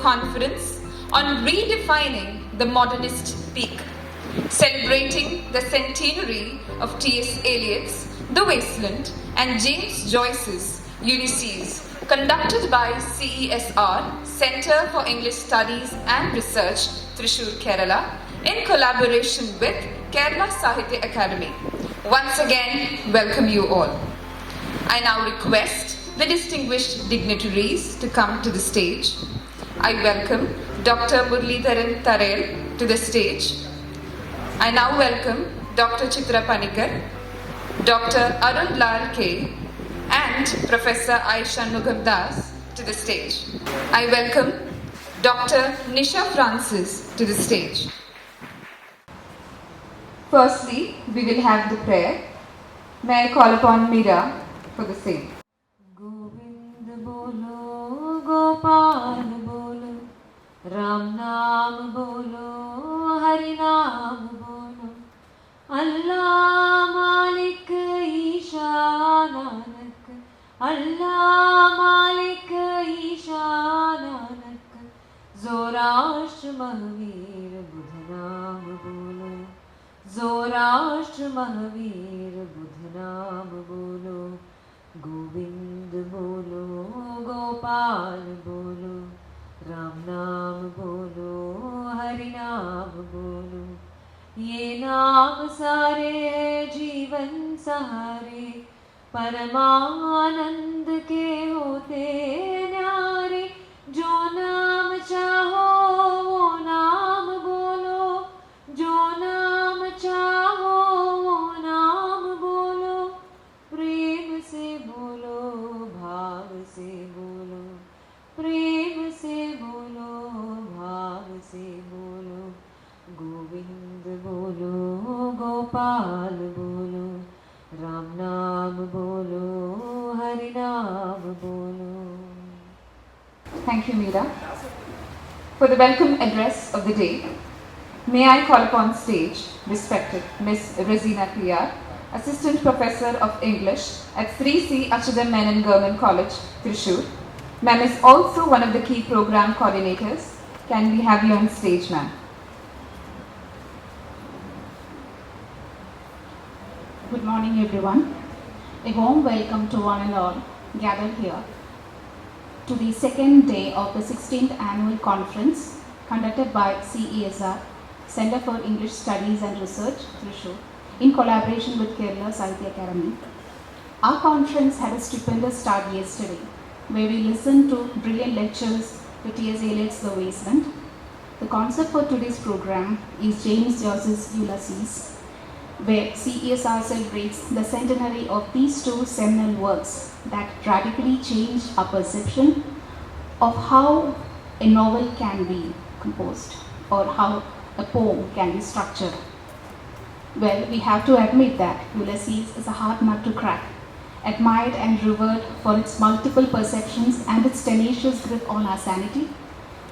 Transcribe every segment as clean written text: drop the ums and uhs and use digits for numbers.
conference on redefining the modernist peak, celebrating the centenary of T.S. Eliot's The Wasteland and James Joyce's Ulysses, conducted by CESR, Centre for English Studies and Research, Thrissur, Kerala, in collaboration with Kerala Sahitya Academy. Once again, welcome you all. I now request the distinguished dignitaries to come to the stage. I welcome Dr. Muralidharan Tarel to the stage. I now welcome Dr. Chitra Panikar, Dr. Arun Lal K, and Professor Aisha Nugamdas to the stage. I welcome Dr. Nisha Francis to the stage. Firstly, we will have the prayer. May I call upon Meera for the same. Govind bolo, Gopal bolo, Ram naam bolo, Hari naam bolo, Allah Malik Isha Nanak, Allah Malik Isha Nanak, Zorashtra Mahavir Buddha naam bolo, Zorashtra Mahavir Buddha naam bolo, Govind bolo, Gopal bolo, Ram naam bolo, Hari naam bolo, ये नाम सारे जीवन सहारे, परमानंद के होते न्यारे, जो नाम चाहो वो नाम बोलो, जो नाम चाहो वो नाम बोलो, प्रेम से बोलो, भाव से बोलो, प्रेम से बोलो, भाव से बोलो, गोविंद बोलो, गोपाल बोलो, राम नाम बोलो, हरि नाम बोलो. Thank you, Meera. For the welcome address of the day, may I call upon stage respected Miss Razina Kliyar, Assistant Professor of English at 3C Achudam Menon Government College, Thrissur. Ma'am is also one of the key program coordinators. Can we have you on stage, ma'am? Good morning, everyone. A warm welcome to one and all gathered here to the second day of the 16th annual conference conducted by CESR, Centre for English Studies and Research, Thrissur, in collaboration with Kerala Sahitya Academy. Our conference had a stupendous start yesterday, where we listened to brilliant lectures to T.S. Eliot's The Wasteland. The concept for today's program is James Joyce's Ulysses, where CESR celebrates the centenary of these two seminal works that radically changed our perception of how a novel can be composed or how a poem can be structured. Well, we have to admit that Ulysses is a hard nut to crack, admired and revered for its multiple perceptions and its tenacious grip on our sanity.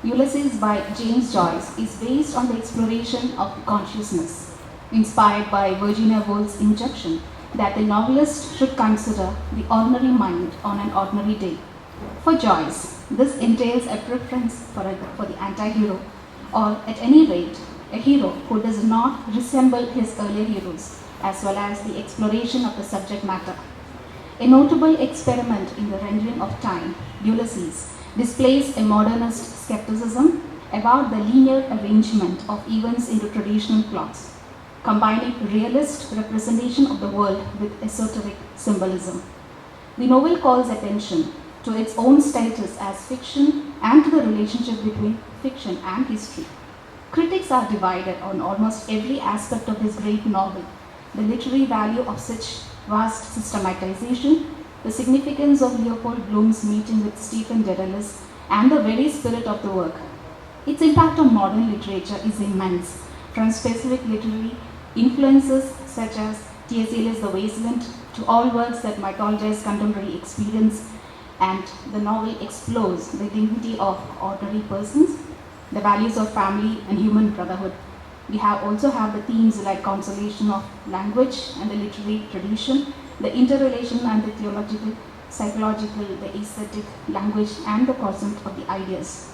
Ulysses by James Joyce is based on the exploration of consciousness, inspired by Virginia Woolf's injunction that the novelist should consider the ordinary mind on an ordinary day. For Joyce, this entails a preference for the anti-hero, or at any rate, a hero who does not resemble his earlier heroes, as well as the exploration of the subject matter. A notable experiment in the rendering of time, Ulysses displays a modernist skepticism about the linear arrangement of events into traditional plots, combining realist representation of the world with esoteric symbolism. The novel calls attention to its own status as fiction and to the relationship between fiction and history. Critics are divided on almost every aspect of this great novel: the literary value of such vast systematization, the significance of Leopold Bloom's meeting with Stephen Dedalus, and the very spirit of the work. Its impact on modern literature is immense, from specific literary influences such as T.S. Eliot's The Wasteland to all works that mythologize contemporary experience, and the novel explores the dignity of ordinary persons, the values of family and human brotherhood. We also have the themes like consolation of language and the literary tradition, the interrelation and the theological, psychological, the aesthetic, language and the concept of the ideas.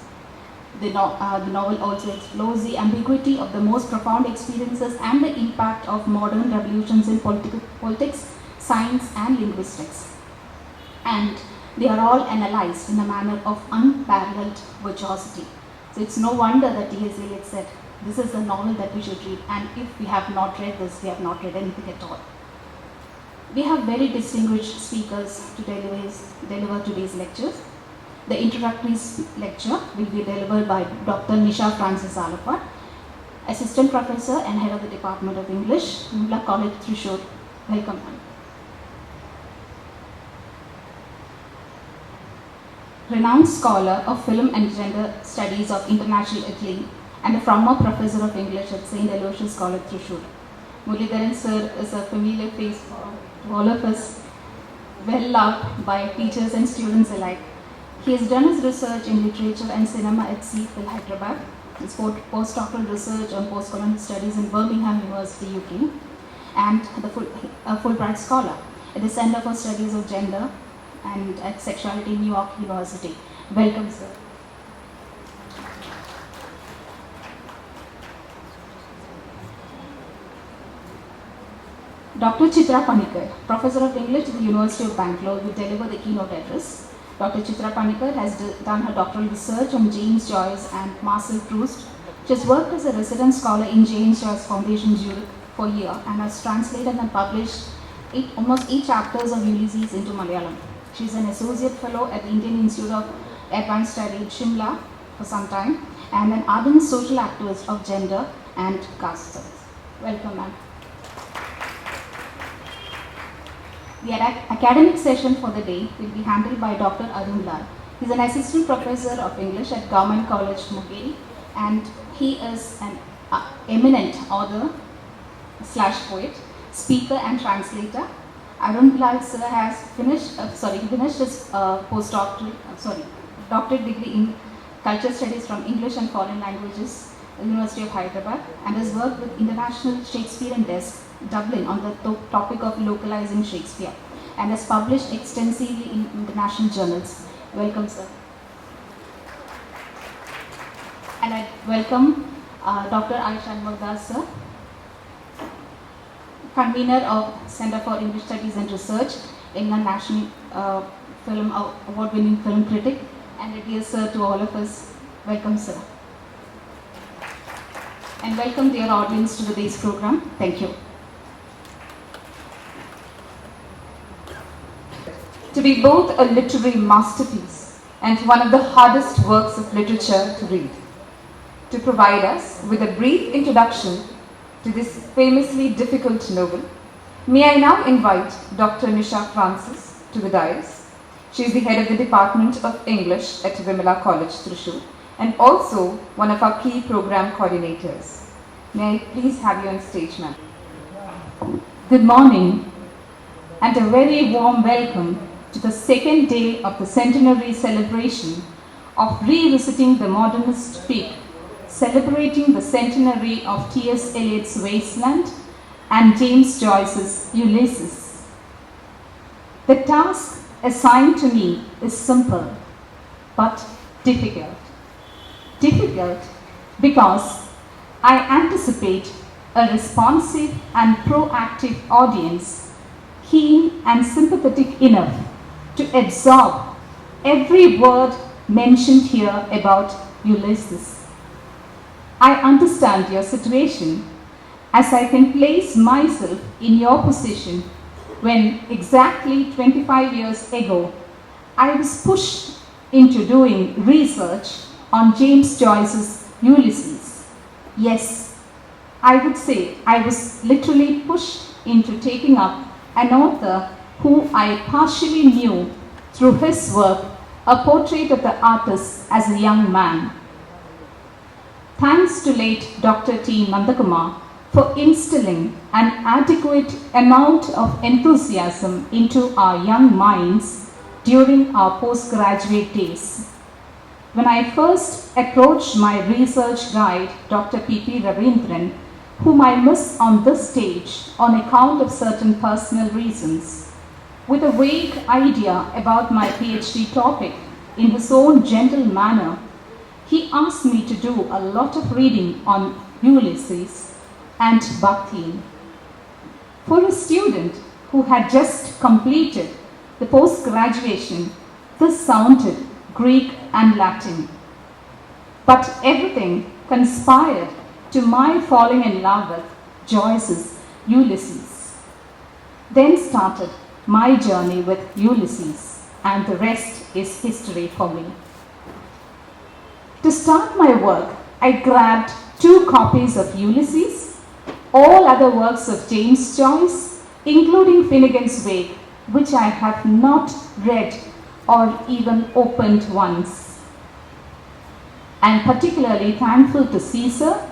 The novel also explores the ambiguity of the most profound experiences and the impact of modern revolutions in politics, science, and linguistics. And they are all analyzed in a manner of unparalleled virtuosity. So it's no wonder that T.S. Eliot said, this is a novel that we should read, and if we have not read this, we have not read anything at all. We have very distinguished speakers to deliver today's lectures. The introductory lecture will be delivered by Dr. Nisha Francis Alappat, Assistant Professor and Head of the Department of English, Inaugural College, Thrissur. Welcome, ma'am. Renowned scholar of film and gender studies of international Italy and a former professor of English at St. Aloysius College, Thrissur. Muralidharan sir is a familiar face to all of us, well loved by teachers and students alike. He has done his research in literature and cinema at CPhil, Hyderabad, his postdoctoral research on postcolonial studies in Birmingham University, UK, and a Fulbright scholar at the Center for Studies of Gender and at Sexuality, New York University. Welcome, sir. Dr. Chitra Panikkar, Professor of English at the University of Bangalore, will deliver the keynote address. Dr. Chitra Panikkar has done her doctoral research on James Joyce and Marcel Proust. She has worked as a resident scholar in James Joyce Foundation, Zurich, for a year and has translated and published almost 8 chapters of Ulysses into Malayalam. She is an associate fellow at the Indian Institute of Advanced Study, Shimla, for some time, and an ardent social activist of gender and caste studies. Welcome, ma'am. The academic session for the day will be handled by Dr. Arun Lal. He is an assistant professor of English at Government College, Muggeri, and he is an eminent author / poet, speaker and translator. Arun Lal sir has finished his doctorate degree in culture studies from English and foreign languages at the University of Hyderabad, and has worked with International Shakespearean Desk, Dublin, on the topic of localizing Shakespeare, and has published extensively in international journals. Welcome, sir. And I welcome Dr. Aishan Magdas, sir, convener of Center for English Studies and Research, England National Film Award-winning film critic, and a dear sir to all of us. Welcome, sir. And welcome, dear audience, to today's program. Thank you. To be both a literary masterpiece and one of the hardest works of literature to read. To provide us with a brief introduction to this famously difficult novel, may I now invite Dr. Nisha Francis to the dais. She is the head of the Department of English at Vimala College, Thrissur, and also one of our key program coordinators. May I please have you on stage, ma'am. Good morning and a very warm welcome to the second day of the centenary celebration of revisiting the Modernist peak, celebrating the centenary of T.S. Eliot's Wasteland and James Joyce's Ulysses. The task assigned to me is simple but difficult. Difficult because I anticipate a responsive and proactive audience, keen and sympathetic enough to absorb every word mentioned here about Ulysses. I understand your situation as I can place myself in your position when exactly 25 years ago I was pushed into doing research on James Joyce's Ulysses. Yes, I would say I was literally pushed into taking up an author who I partially knew through his work, A Portrait of the Artist as a Young Man. Thanks to late Dr. T. Nandakumar for instilling an adequate amount of enthusiasm into our young minds during our postgraduate days. When I first approached my research guide, Dr. P.P. Ravindran, whom I miss on this stage on account of certain personal reasons, with a vague idea about my PhD topic, in his own gentle manner, he asked me to do a lot of reading on Ulysses and Bakhtin. For a student who had just completed the post-graduation, this sounded Greek and Latin. But everything conspired to my falling in love with Joyce's Ulysses. Then started my journey with Ulysses, and the rest is history for me. To start my work, I grabbed 2 copies of Ulysses, all other works of James Joyce, including Finnegan's Wake, which I have not read or even opened once. I am particularly thankful to Caesar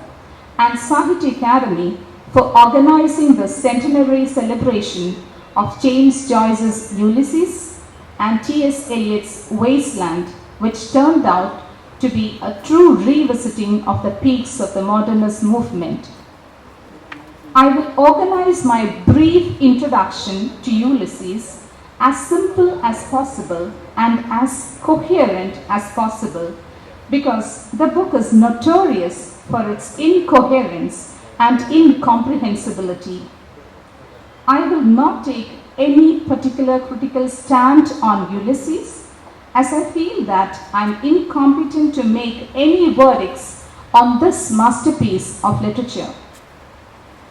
and Sahitya Academy for organizing the centenary celebration of James Joyce's Ulysses and T.S. Eliot's Wasteland, which turned out to be a true revisiting of the peaks of the Modernist movement. I will organize my brief introduction to Ulysses as simple as possible and as coherent as possible, because the book is notorious for its incoherence and incomprehensibility. I will not take any particular critical stand on Ulysses, as I feel that I am incompetent to make any verdicts on this masterpiece of literature.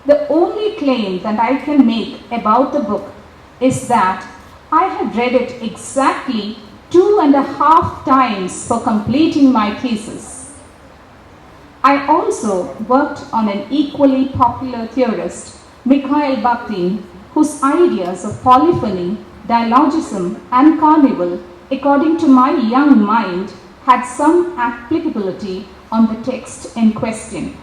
The only claim that I can make about the book is that I have read it exactly 2.5 times for completing my thesis. I also worked on an equally popular theorist, Mikhail Bakhtin, whose ideas of polyphony, dialogism, and carnival, according to my young mind, had some applicability on the text in question.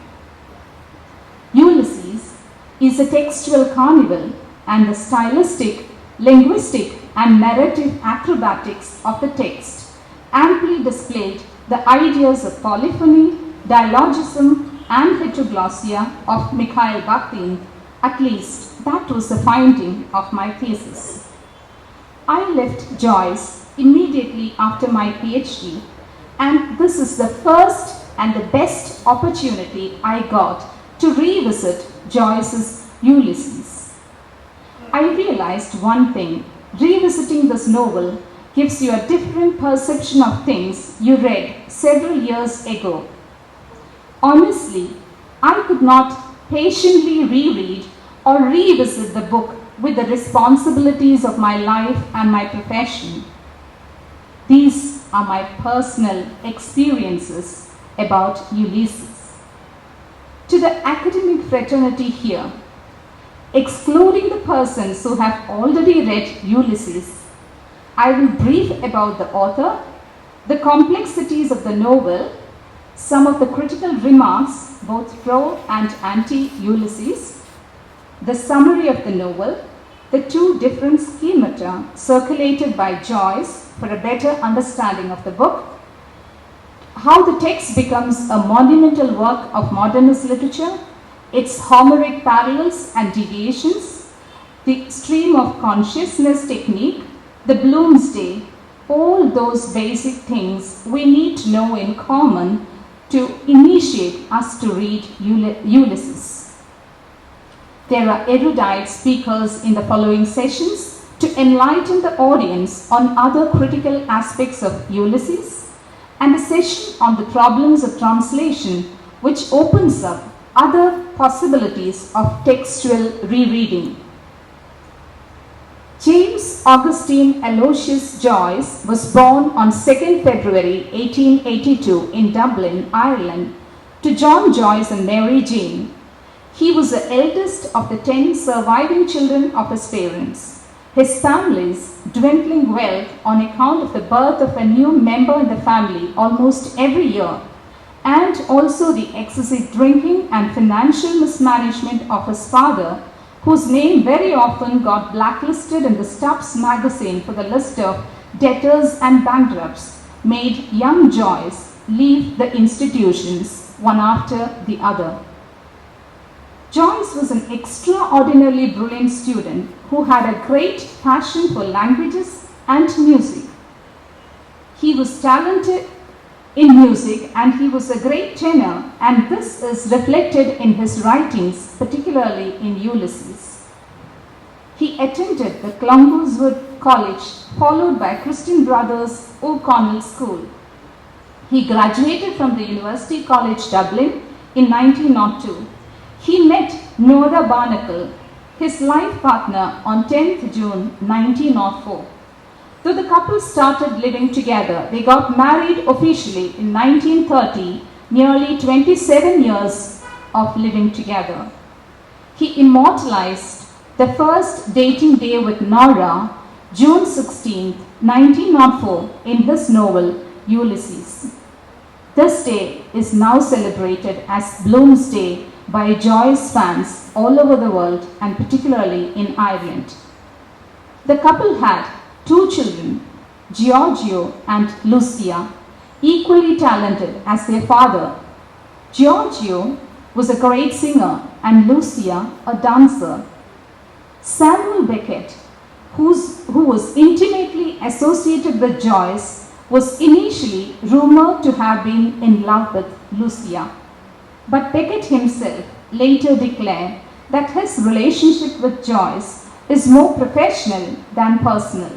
Ulysses is a textual carnival, and the stylistic, linguistic, and narrative acrobatics of the text amply displayed the ideas of polyphony, dialogism, and heteroglossia of Mikhail Bakhtin. At least that was the finding of my thesis. I left Joyce immediately after my PhD, and this is the first and the best opportunity I got to revisit Joyce's Ulysses. I realized one thing: revisiting this novel gives you a different perception of things you read several years ago. Honestly, I could not patiently reread or revisit the book with the responsibilities of my life and my profession. These are my personal experiences about Ulysses. To the academic fraternity here, excluding the persons who have already read Ulysses, I will brief about the author, the complexities of the novel, some of the critical remarks, both pro and anti-Ulysses, the summary of the novel, the 2 different schemata circulated by Joyce for a better understanding of the book, how the text becomes a monumental work of modernist literature, its Homeric parallels and deviations, the stream of consciousness technique, the Bloomsday, all those basic things we need to know in common to initiate us to read Ulysses. There are erudite speakers in the following sessions to enlighten the audience on other critical aspects of Ulysses, and a session on the problems of translation, which opens up other possibilities of textual rereading. James Augustine Aloysius Joyce was born on 2nd February 1882 in Dublin, Ireland, to John Joyce and Mary Jane. He was the eldest of the 10 surviving children of his parents. His family's dwindling wealth on account of the birth of a new member in the family almost every year, and also the excessive drinking and financial mismanagement of his father, whose name very often got blacklisted in the Stubbs magazine for the list of debtors and bankrupts, made young Joyce leave the institutions one after the other. Joyce was an extraordinarily brilliant student who had a great passion for languages and music. He was talented in music, and he was a great tenor, and this is reflected in his writings, particularly in Ulysses. He attended the Clongoweswood College, followed by Christian Brothers O'Connell School. He graduated from the University College Dublin in 1902. He met Nora Barnacle, his life partner, on 10th June 1904. Though the couple started living together, they got married officially in 1930, nearly 27 years of living together. He immortalized the first dating day with Nora, June 16, 1904, in his novel Ulysses. This day is now celebrated as Bloom's Day by Joyce fans all over the world, and particularly in Ireland. The couple had 2 children, Giorgio and Lucia, equally talented as their father. Giorgio was a great singer and Lucia a dancer. Samuel Beckett, who was intimately associated with Joyce, was initially rumored to have been in love with Lucia. But Beckett himself later declared that his relationship with Joyce is more professional than personal.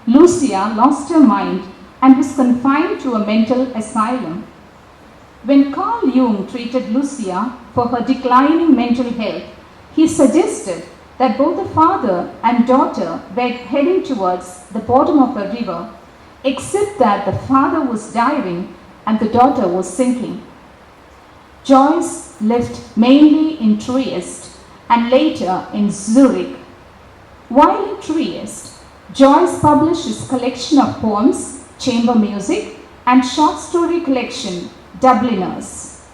Lucia lost her mind and was confined to a mental asylum. When Carl Jung treated Lucia for her declining mental health, he suggested that both the father and daughter were heading towards the bottom of a river, except that the father was diving and the daughter was sinking. Joyce lived mainly in Trieste and later in Zurich. While in Trieste, Joyce published his collection of poems, chamber music, and short story collection, Dubliners.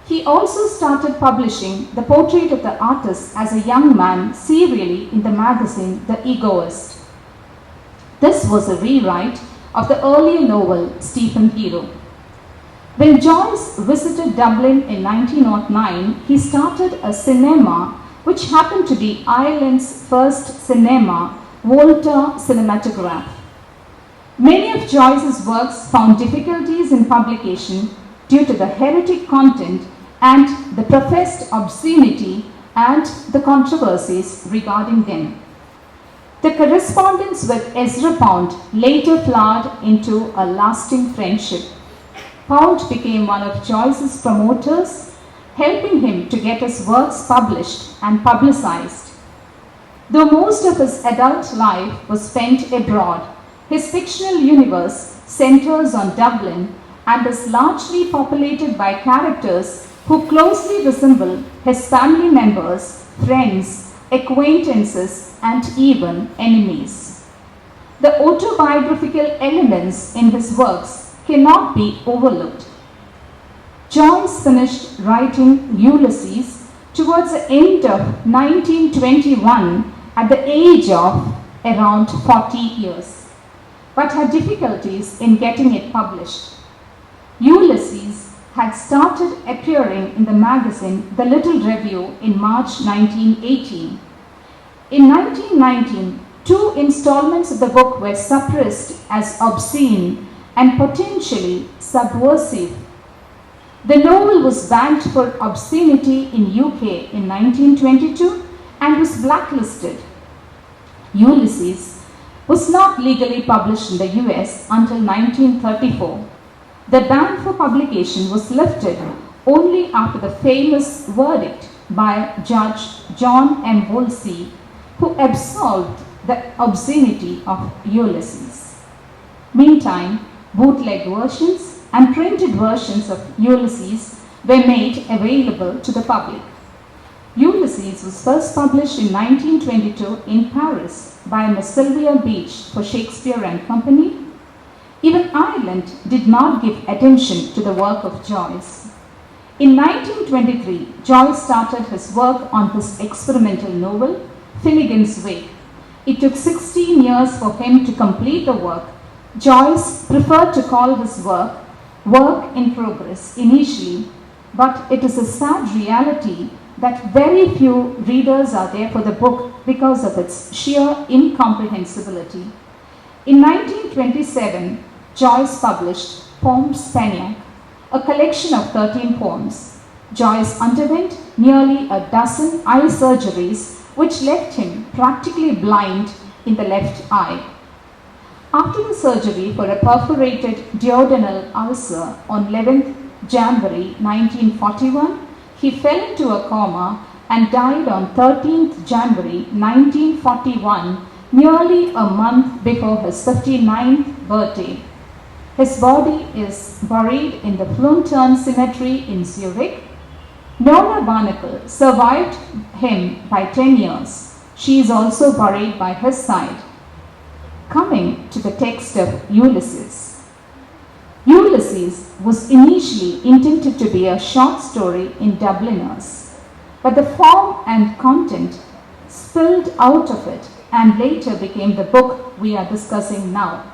He also started publishing the portrait of the artist as a young man serially in the magazine The Egoist. This was a rewrite of the earlier novel Stephen Hero. When Joyce visited Dublin in 1909, he started a cinema which happened to be Ireland's first cinema, Volta Cinematograph. Many of Joyce's works found difficulties in publication due to the heretic content and the professed obscenity and the controversies regarding them. The correspondence with Ezra Pound later flowered into a lasting friendship. Pound became one of Joyce's promoters, helping him to get his works published and publicized. Though most of his adult life was spent abroad, his fictional universe centers on Dublin and is largely populated by characters who closely resemble his family members, friends, acquaintances, and even enemies. The autobiographical elements in his works cannot be overlooked. Joyce finished writing Ulysses towards the end of 1921 at the age of around 40 years, but had difficulties in getting it published. Ulysses had started appearing in the magazine The Little Review in March 1918. In 1919, 2 installments of the book were suppressed as obscene and potentially subversive. The novel was banned for obscenity in UK in 1922 and was blacklisted. Ulysses was not legally published in the US until 1934. The ban for publication was lifted only after the famous verdict by Judge John M. Woolsey, who absolved the obscenity of Ulysses. Meantime, bootleg versions and printed versions of Ulysses were made available to the public. Ulysses was first published in 1922 in Paris by Miss Sylvia Beach for Shakespeare and Company. Even Ireland did not give attention to the work of Joyce. In 1923, Joyce started his work on his experimental novel, Finnegan's Wake. It took 16 years for him to complete the work. Joyce preferred to call his work in progress initially, but it is a sad reality that very few readers are there for the book because of its sheer incomprehensibility. In 1927, Joyce published Poem Spaniac, a collection of 13 poems. Joyce underwent nearly a dozen eye surgeries which left him practically blind in the left eye. After the surgery for a perforated duodenal ulcer on 11th January 1941, he fell into a coma and died on 13th January 1941, nearly a month before his 59th birthday. His body is buried in the Flunturn Cemetery in Zurich. Nora Barnacle survived him by 10 years. She is also buried by his side. Coming to the text of Ulysses. Ulysses was initially intended to be a short story in Dubliners, but the form and content spilled out of it and later became the book we are discussing now.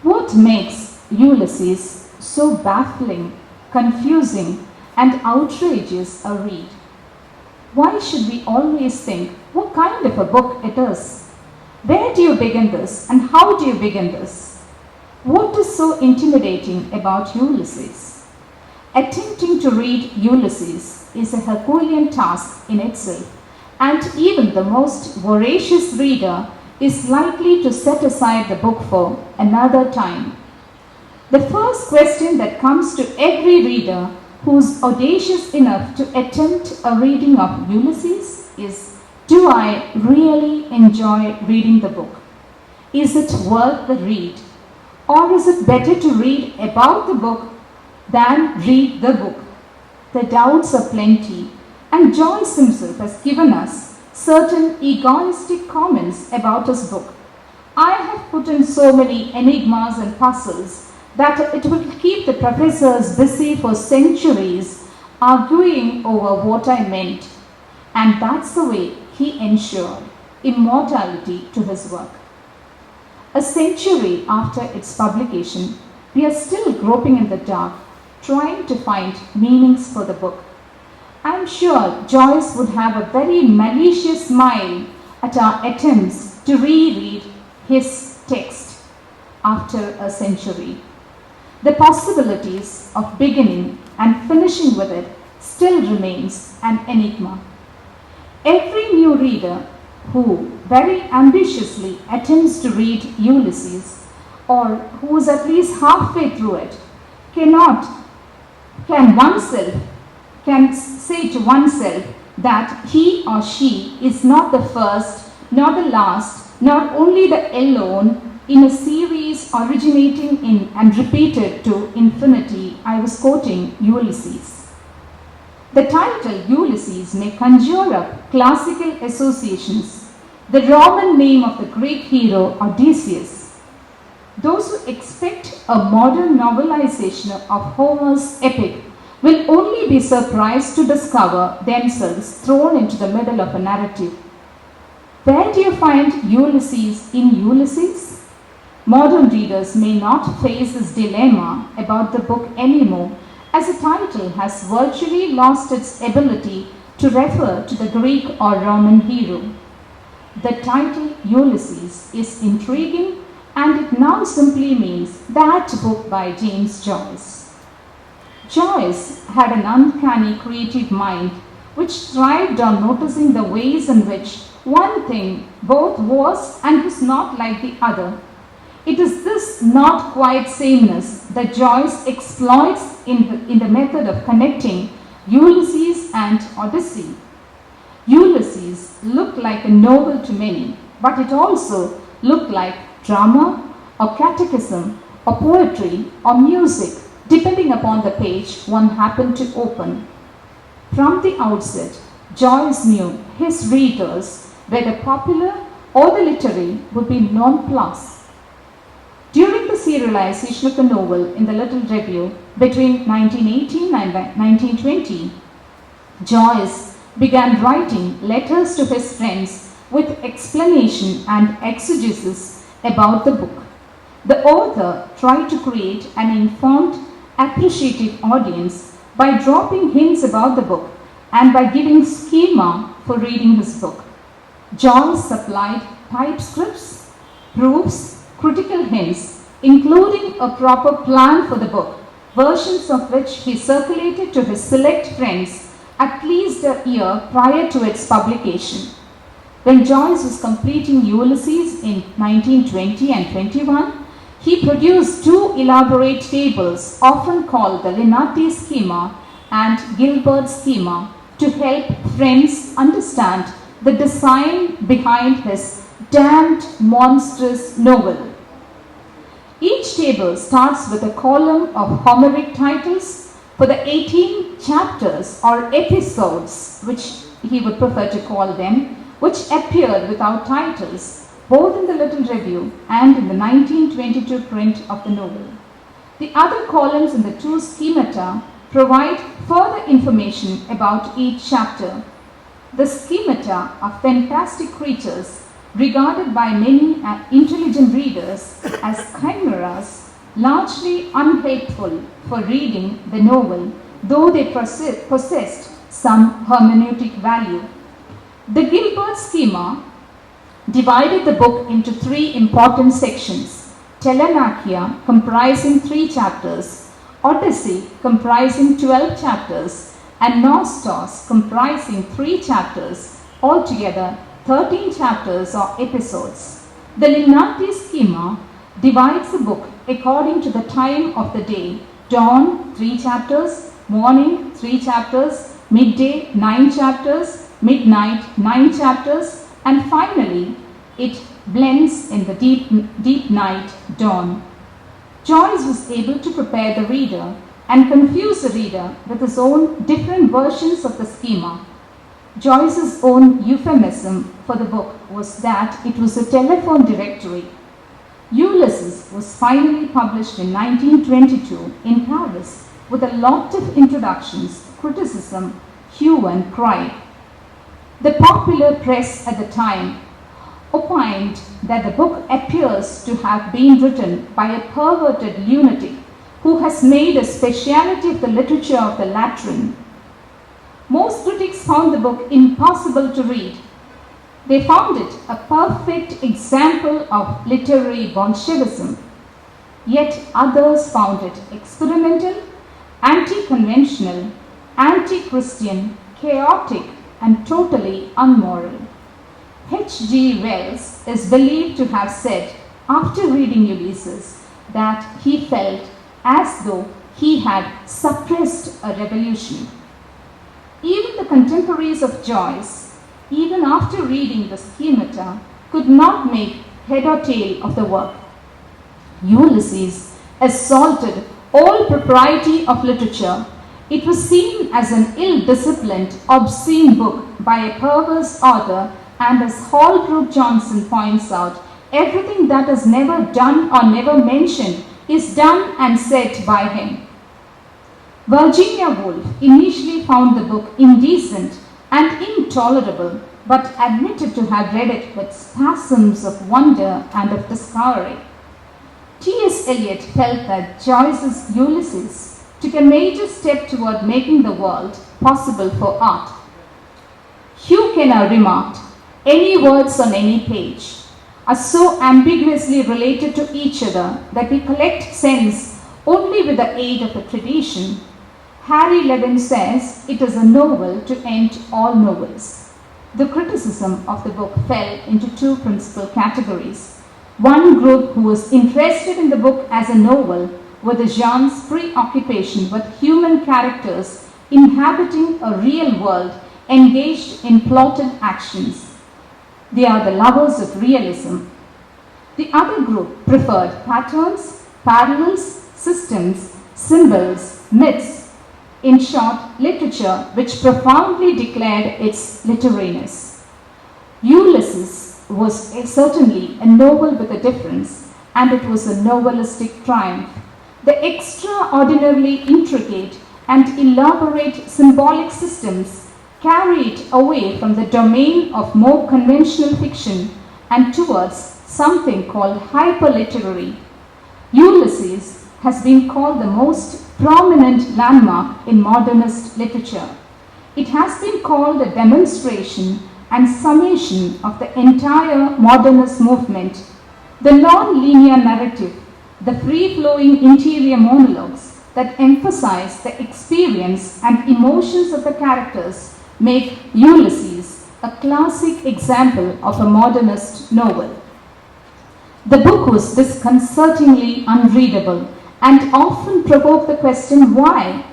What makes Ulysses so baffling, confusing, and outrageous a read? Why should we always think what kind of a book it is? Where do you begin this and how do you begin this? What is so intimidating about Ulysses? Attempting to read Ulysses is a Herculean task in itself, and even the most voracious reader is likely to set aside the book for another time. The first question that comes to every reader who is audacious enough to attempt a reading of Ulysses is, do I really enjoy reading the book? Is it worth the read? Or is it better to read about the book than read the book? The doubts are plenty, and Joyce himself has given us certain egoistic comments about his book. I have put in so many enigmas and puzzles that it will keep the professors busy for centuries arguing over what I meant, and that's the way he ensured immortality to his work. A century after its publication, we are still groping in the dark, trying to find meanings for the book. I am sure Joyce would have a very malicious smile at our attempts to reread his text after a century. The possibilities of beginning and finishing with it still remains an enigma. Every new reader who very ambitiously attempts to read Ulysses, or who is at least halfway through it, can say to oneself that he or she is not the first, nor the last, nor only the alone in a series originating in and repeated to infinity. I was quoting Ulysses. The title Ulysses may conjure up classical associations, the Roman name of the Greek hero Odysseus. Those who expect a modern novelization of Homer's epic will only be surprised to discover themselves thrown into the middle of a narrative. Where do you find Ulysses in Ulysses? Modern readers may not face this dilemma about the book anymore, as the title has virtually lost its ability to refer to the Greek or Roman hero. The title Ulysses is intriguing, and it now simply means that book by James Joyce. Joyce had an uncanny creative mind which thrived on noticing the ways in which one thing both was and was not like the other. It is this not quite sameness that Joyce exploits in the method of connecting Ulysses and Odyssey. Ulysses looked like a novel to many, but it also looked like drama or catechism or poetry or music, depending upon the page one happened to open. From the outset, Joyce knew his readers, whether popular or the literary, would be nonplussed. During the serialization of the novel in the Little Review between 1918 and 1920, Joyce began writing letters to his friends with explanation and exegesis about the book. The author tried to create an informed, appreciative audience by dropping hints about the book and by giving schema for reading his book. Joyce supplied typescripts, proofs, critical hints, including a proper plan for the book, versions of which he circulated to his select friends at least a year prior to its publication. When Joyce was completing Ulysses in 1920 and 21, he produced two elaborate tables, often called the Linati schema and Gilbert schema, to help friends understand the design behind his damned monstrous novel. Each table starts with a column of Homeric titles for the 18 chapters or episodes, which he would prefer to call them, which appeared without titles, both in the Little Review and in the 1922 print of the novel. The other columns in the two schemata provide further information about each chapter. The schemata are fantastic creatures regarded by many intelligent readers as chimeras, largely unhelpful for reading the novel, though they possessed some hermeneutic value. The Gilbert schema divided the book into three important sections: Telemachia, comprising 3 chapters, Odyssey, comprising 12 chapters, and Nostos, comprising 3 chapters, altogether 13 chapters or episodes. The Linati schema divides the book according to the time of the day: dawn 3 chapters, morning 3 chapters, midday 9 chapters, midnight 9 chapters, and finally it blends in the deep night dawn. Joyce was able to prepare the reader and confuse the reader with his own different versions of the schema. Joyce's own euphemism for the book was that it was a telephone directory. Ulysses was finally published in 1922 in Paris with a lot of introductions, criticism, hue and cry. The popular press at the time opined that the book appears to have been written by a perverted lunatic who has made a speciality of the literature of the latrine. Most critics found the book impossible to read. They found it a perfect example of literary Bolshevism. Yet others found it experimental, anti-conventional, anti-Christian, chaotic, and totally unmoral. H.G. Wells is believed to have said, after reading Ulysses, that he felt as though he had suppressed a revolution. Even the contemporaries of Joyce, even after reading the schemata, could not make head or tail of the work. Ulysses assaulted all propriety of literature. It was seen as an ill-disciplined, obscene book by a perverse author, and as Holbrook Johnson points out, everything that is never done or never mentioned is done and said by him. Virginia Woolf initially found the book indecent and intolerable, but admitted to have read it with spasms of wonder and of discovery. T.S. Eliot felt that Joyce's Ulysses took a major step toward making the world possible for art. Hugh Kenner remarked, "Any words on any page are so ambiguously related to each other that we collect sense only with the aid of a tradition." Harry Levin says it is a novel to end all novels. The criticism of the book fell into 2 principal categories. One group who was interested in the book as a novel with Jean's preoccupation with human characters inhabiting a real world engaged in plotted actions. They are the lovers of realism. The other group preferred patterns, parallels, systems, symbols, myths, in short, literature which profoundly declared its literariness. Ulysses was certainly a novel with a difference, and it was a novelistic triumph. The extraordinarily intricate and elaborate symbolic systems carry it away from the domain of more conventional fiction and towards something called hyperliterary. Ulysses has been called the most prominent landmark in modernist literature. It has been called a demonstration and summation of the entire modernist movement. The non-linear narrative, the free-flowing interior monologues that emphasize the experience and emotions of the characters make Ulysses a classic example of a modernist novel. The book was disconcertingly unreadable and often provoked the question why.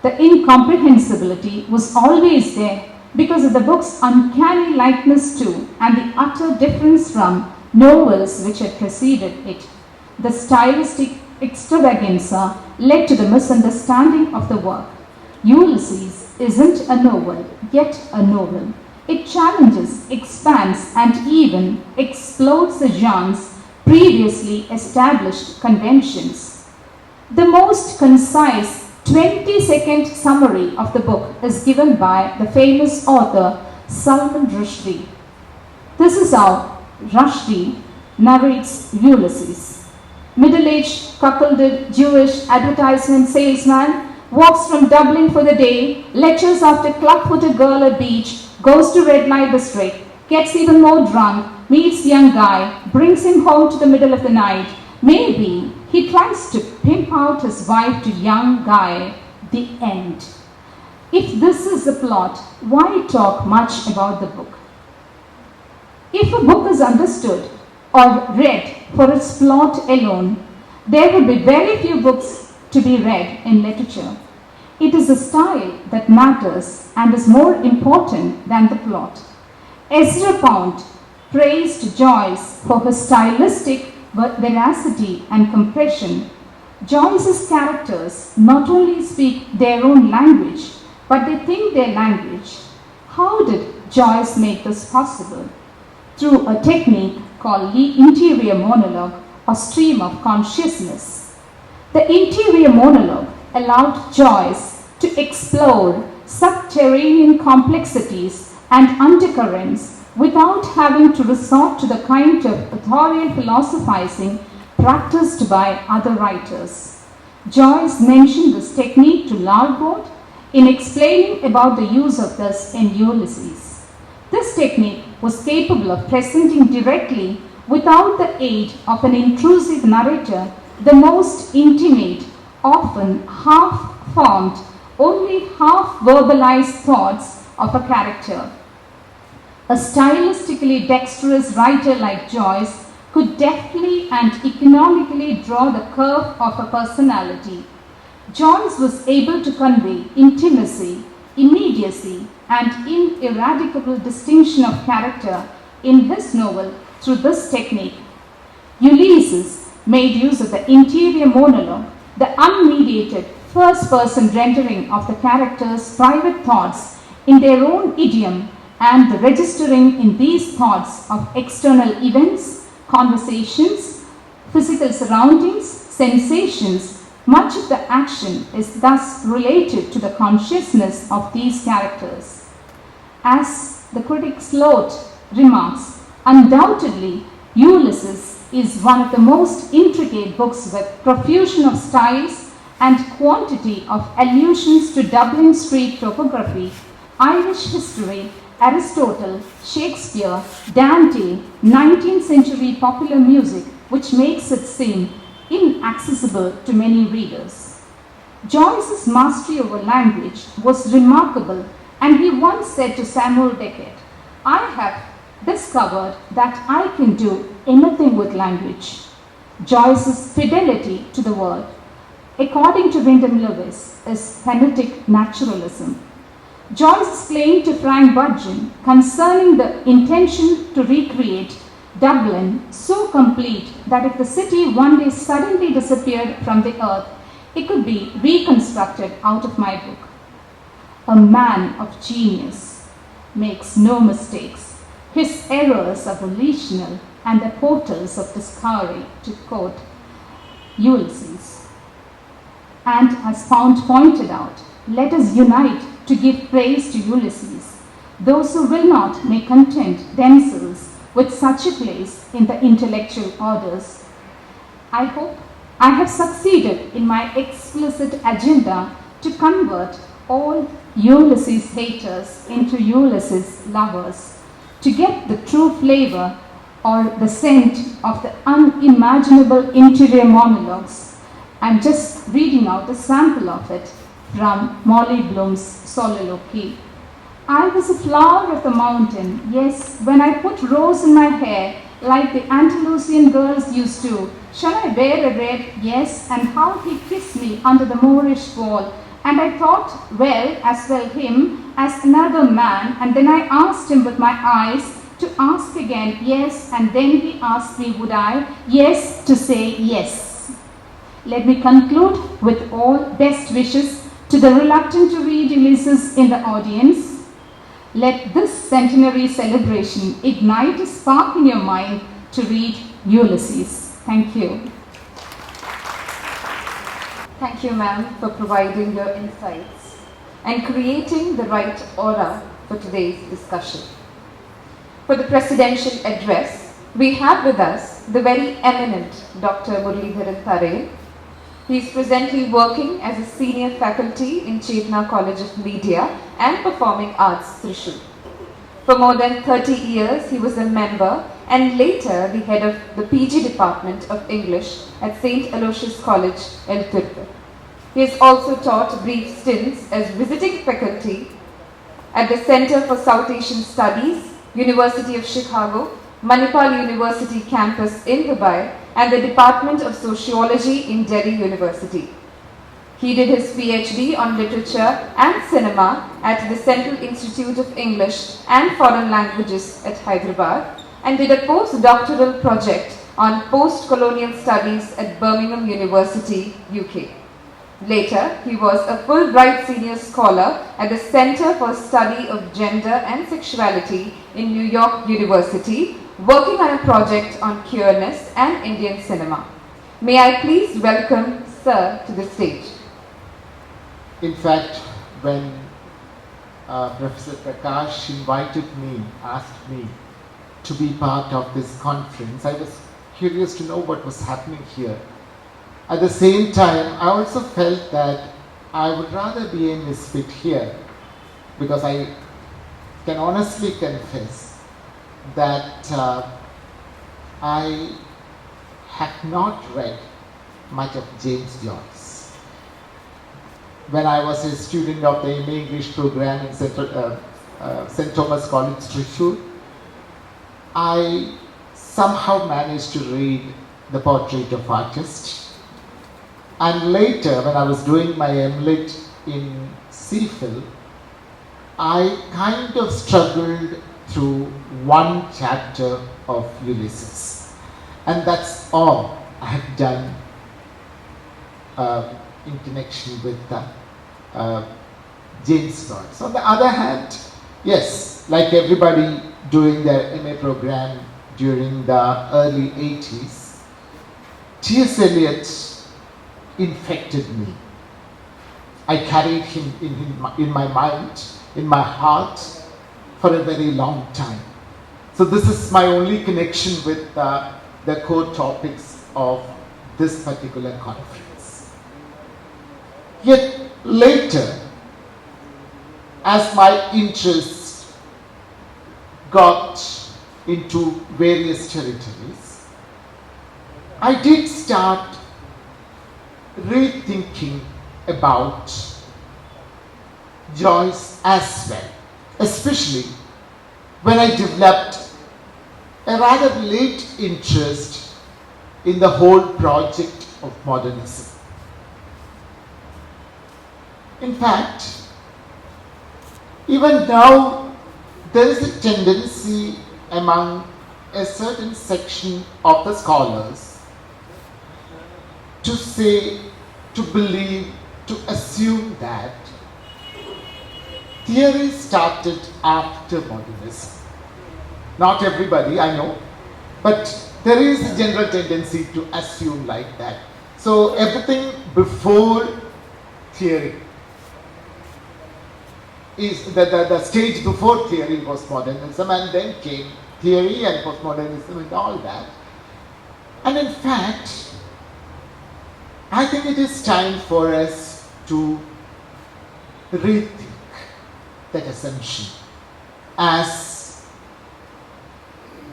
The incomprehensibility was always there because of the book's uncanny likeness to and the utter difference from novels which had preceded it. The stylistic extravaganza led to the misunderstanding of the work. Ulysses isn't a novel, yet a novel. It challenges, expands, and even explodes the genre's previously established conventions. The most concise 20-second summary of the book is given by the famous author Salman Rushdie. This is how Rushdie narrates Ulysses. Middle-aged, cuckolded Jewish advertisement salesman walks from Dublin for the day, lectures after club-footed girl at beach, goes to red light district, gets even more drunk, meets young guy, brings him home to the middle of the night. Maybe he tries to pimp out his wife to young guy. The end. If this is the plot, why talk much about the book? If a book is understood or read for its plot alone, there will be very few books to be read in literature. It is the style that matters and is more important than the plot. Ezra Pound praised Joyce for her stylistic veracity and compression. Joyce's characters not only speak their own language, but they think their language. How did Joyce make this possible? Through a technique called the interior monologue or stream of consciousness. The interior monologue allowed Joyce to explore subterranean complexities and undercurrents without having to resort to the kind of authorial philosophizing practiced by other writers. Joyce mentioned this technique to Largold in explaining about the use of this in Ulysses. This technique was capable of presenting directly, without the aid of an intrusive narrator, the most intimate, often half-formed, only half-verbalized thoughts of a character. A stylistically dexterous writer like Joyce could deftly and economically draw the curve of a personality. Joyce was able to convey intimacy, immediacy, and ineradicable distinction of character in his novel through this technique. Ulysses made use of the interior monologue, the unmediated first-person rendering of the characters' private thoughts in their own idiom, and the registering in these thoughts of external events, conversations, physical surroundings, sensations. Much of the action is thus related to the consciousness of these characters. As the critic Sloat remarks, undoubtedly Ulysses is one of the most intricate books with profusion of styles and quantity of allusions to Dublin street topography, Irish history, Aristotle, Shakespeare, Dante, 19th century popular music, which makes it seem inaccessible to many readers. Joyce's mastery over language was remarkable, and he once said to Samuel Beckett, "I have discovered that I can do anything with language." Joyce's fidelity to the word, according to Wyndham Lewis, is phonetic naturalism. Joyce's claim to Frank Budgeon concerning the intention to recreate Dublin so complete that if the city one day suddenly disappeared from the earth, it could be reconstructed out of my book. A man of genius makes no mistakes. His errors are volitional and the portals of discovery, to quote Ulysses. And as Pound pointed out, let us unite to give praise to Ulysses. Those who will not may content themselves with such a place in the intellectual orders. I hope I have succeeded in my explicit agenda to convert all Ulysses haters into Ulysses lovers, to get the true flavor or the scent of the unimaginable interior monologues. I'm just reading out a sample of it from Molly Bloom's soliloquy. I was a flower of the mountain, yes, when I put rose in my hair, like the Andalusian girls used to. Shall I wear a red? Yes, and how he kissed me under the Moorish wall. And I thought, as well him as another man, and then I asked him with my eyes to ask again, yes, and then he asked me, would I, yes, to say yes. Let me conclude with all best wishes to the reluctant to read Ulysses in the audience. Let this centenary celebration ignite a spark in your mind to read Ulysses. Thank you. Thank you, ma'am, for providing your insights and creating the right aura for today's discussion. For the presidential address, we have with us the very eminent Dr. Muralidharan Tare. He is presently working as a senior faculty in Chetna College of Media and Performing Arts, Thrissur. For more than 30 years, he was a member and later the head of the PG Department of English at St. Aloysius College, El Turpe. He has also taught brief stints as visiting faculty at the Center for South Asian Studies, University of Chicago, Manipal University campus in Dubai, and the Department of Sociology in Delhi University. He did his PhD on literature and cinema at the Central Institute of English and Foreign Languages at Hyderabad and did a postdoctoral project on post-colonial studies at Birmingham University, UK. Later, he was a Fulbright Senior Scholar at the Center for Study of Gender and Sexuality in New York University, working on a project on queerness and Indian cinema. May I please welcome Sir to the stage. In fact, when Professor Prakash asked me to be part of this conference, I was curious to know what was happening here. At the same time, I also felt that I would rather be a misfit here, because I can honestly confess that I have not read much of James Joyce. When I was a student of the MA English program in St. Thomas College, Thrissur, I somehow managed to read The Portrait of Artist. And later, when I was doing my MLit in CPhil, I kind of struggled through one chapter of Ulysses. And that's all I have done in connection with James Joyce. On the other hand, yes, like everybody doing their MA program during the early 80s, T.S. Eliot infected me. I carried him in my mind, in my heart, for a very long time. So this is my only connection with the core topics of this particular conference. Yet later, as my interest got into various territories, I did start rethinking about Joyce as well, especially when I developed a rather late interest in the whole project of modernism. In fact, even now there is a tendency among a certain section of the scholars to say, to believe, to assume that theory started after modernism. Not everybody, I know, but there is a general tendency to assume like that. So everything before theory is the stage before theory was modernism, and then came theory and postmodernism and all that. And in fact, I think it is time for us to rethink that assumption as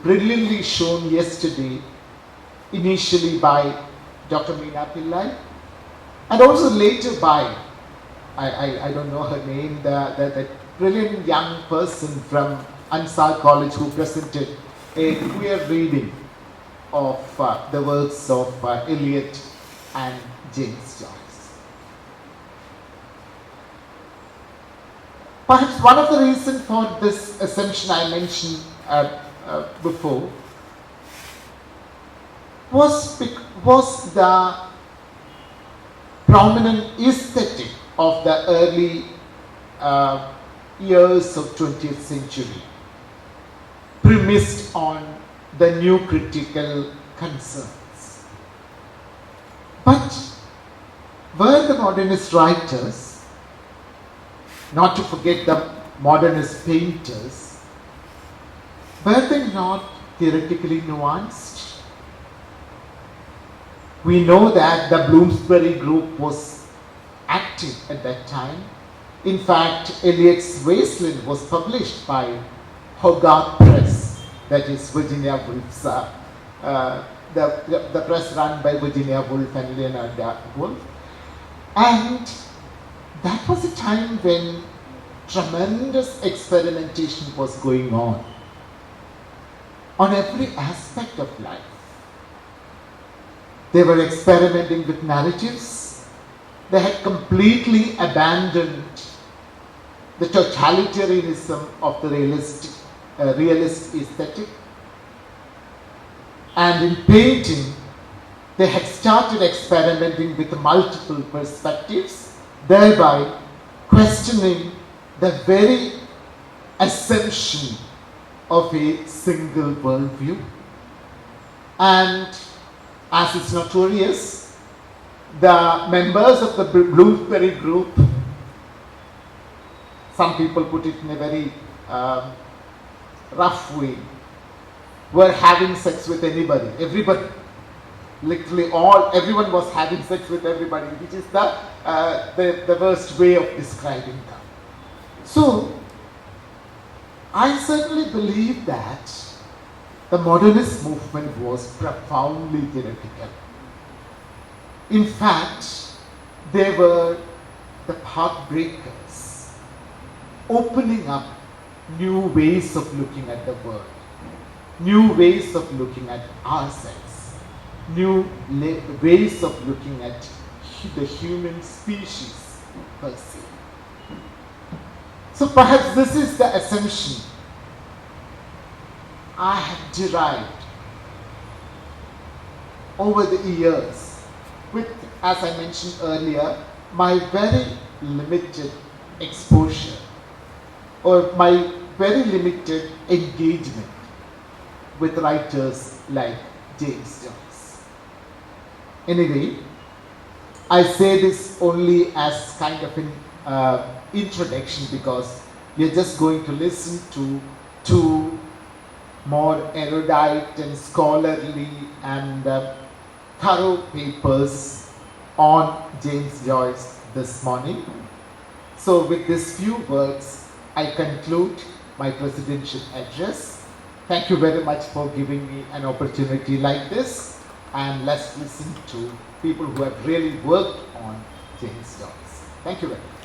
brilliantly shown yesterday, initially by Dr. Meena Pillai, and also later by, I don't know her name, the brilliant young person from Ansar College who presented a queer reading of the works of Eliot and James Joyce. Perhaps one of the reasons for this assumption I mentioned before was the prominent aesthetic of the early years of 20th century, premised on the new critical concerns. But were the modernist writers, not to forget the modernist painters, were they not theoretically nuanced? We know that the Bloomsbury group was active at that time. In fact, Eliot's Wasteland was published by Hogarth Press, that is Virginia Woolf's, the press run by Virginia Woolf and Leonard Woolf. And that was a time when tremendous experimentation was going on every aspect of life. They were experimenting with narratives. They had completely abandoned the totalitarianism of the realist aesthetic. And in painting, they had started experimenting with multiple perspectives, thereby questioning the very assumption of a single worldview. And as is notorious, the members of the Bloomsbury group, some people put it in a very rough way, were having sex with anybody. Everybody, literally everyone was having sex with everybody, which is the worst way of describing them. So, I certainly believe that the modernist movement was profoundly theoretical. In fact, they were the pathbreakers, opening up new ways of looking at the world, new ways of looking at ourselves, new ways of looking at the human species per se. So perhaps this is the assumption I have derived over the years with, as I mentioned earlier, my very limited exposure or my very limited engagement with writers like James Joyce. Anyway, I say this only as kind of an introduction because we are just going to listen to two more erudite and scholarly and thorough papers on James Joyce this morning. So with these few words, I conclude my presidential address. Thank you very much for giving me an opportunity like this, and let's listen to people who have really worked on James Joyce. Thank you very much.